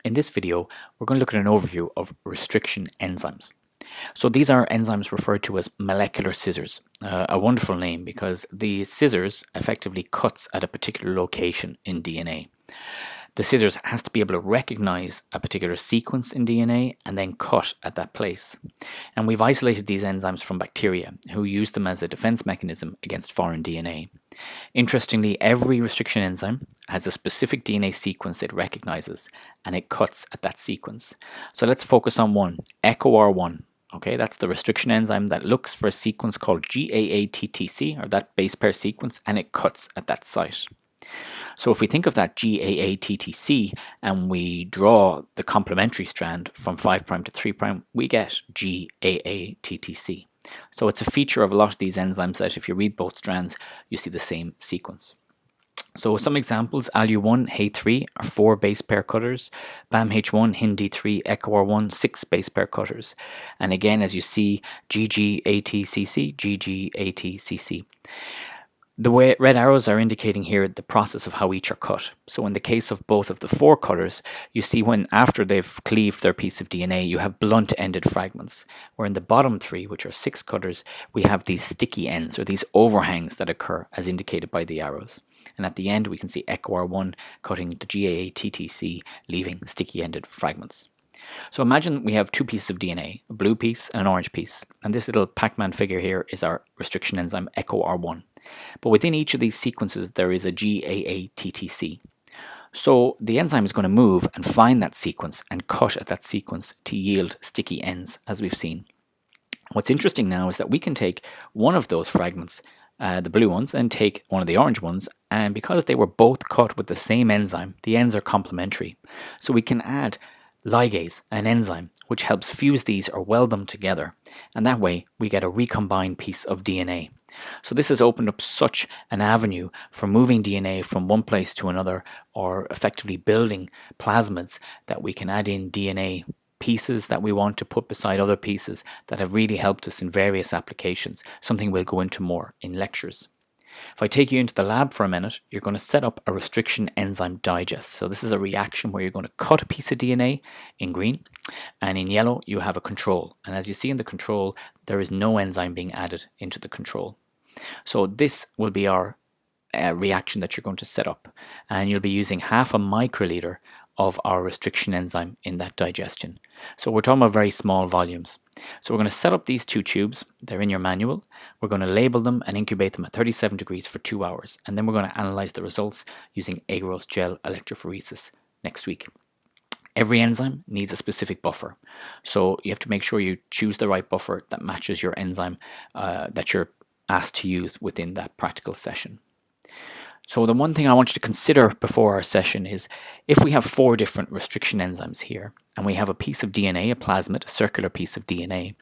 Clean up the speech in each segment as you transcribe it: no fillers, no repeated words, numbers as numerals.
In this video, we're going to look at an overview of restriction enzymes. So these are enzymes referred to as molecular scissors, a wonderful name because the scissors effectively cuts at a particular location in DNA. The scissors has to be able to recognize a particular sequence in DNA and then cut at that place. And we've isolated these enzymes from bacteria, who use them as a defense mechanism against foreign DNA. Interestingly, every restriction enzyme has a specific DNA sequence it recognizes, and it cuts at that sequence. So let's focus on one, EcoR1. Okay, that's the restriction enzyme that looks for a sequence called GAATTC, or that base pair sequence, and it cuts at that site. So if we think of that GAATTC and we draw the complementary strand from 5' to 3', we get GAATTC. So it's a feature of a lot of these enzymes that if you read both strands, you see the same sequence. So some examples, ALU1, HA3 are 4 base pair cutters, BAMH1, HIND3, EcoR1, 6 base pair cutters. And again, as you see, GGATCC, GGATCC. The way red arrows are indicating here the process of how each are cut. So in the case of both of the 4 cutters, you see when after they've cleaved their piece of DNA, you have blunt-ended fragments. Where in the bottom 3, which are 6 cutters, we have these sticky ends or these overhangs that occur as indicated by the arrows. And at the end, we can see EcoR1 cutting the GAATTC, leaving sticky-ended fragments. So imagine we have 2 pieces of DNA, a blue piece and an orange piece. And this little Pac-Man figure here is our restriction enzyme EcoR1. But within each of these sequences, there is a GAATTC. So the enzyme is going to move and find that sequence and cut at that sequence to yield sticky ends, as we've seen. What's interesting now is that we can take one of those fragments, the blue ones, and take one of the orange ones, and because they were both cut with the same enzyme, the ends are complementary. So we can add ligase, an enzyme, which helps fuse these or weld them together, and that way we get a recombined piece of DNA. So this has opened up such an avenue for moving DNA from one place to another, or effectively building plasmids that we can add in DNA pieces that we want to put beside other pieces that have really helped us in various applications, something we'll go into more in lectures. If I take you into the lab for a minute, you're going to set up a restriction enzyme digest. So this is a reaction where you're going to cut a piece of DNA in green, and in yellow you have a control. And as you see in the control, there is no enzyme being added into the control. So this will be our reaction that you're going to set up, and you'll be using half a microliter of our restriction enzyme in that digestion. So we're talking about very small volumes. So we're going to set up these 2 tubes. They're in your manual. We're going to label them and incubate them at 37 degrees for 2 hours. And then we're going to analyze the results using agarose gel electrophoresis next week. Every enzyme needs a specific buffer. So you have to make sure you choose the right buffer that matches your enzyme that you're asked to use within that practical session. So the one thing I want you to consider before our session is if we have 4 different restriction enzymes here and we have a piece of DNA, a plasmid, a circular piece of DNA,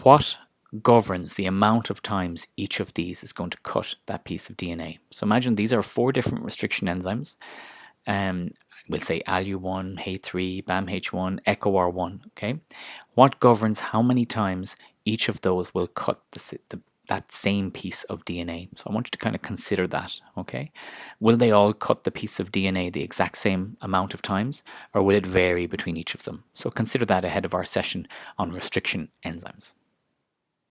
what governs the amount of times each of these is going to cut that piece of DNA? So imagine these are 4 different restriction enzymes. We'll say ALU1, HA3, BAMH1, EcoR1. Okay, what governs how many times each of those will cut that same piece of DNA? So I want you to kind of consider that, okay? Will they all cut the piece of DNA the exact same amount of times, or will it vary between each of them? So consider that ahead of our session on restriction enzymes.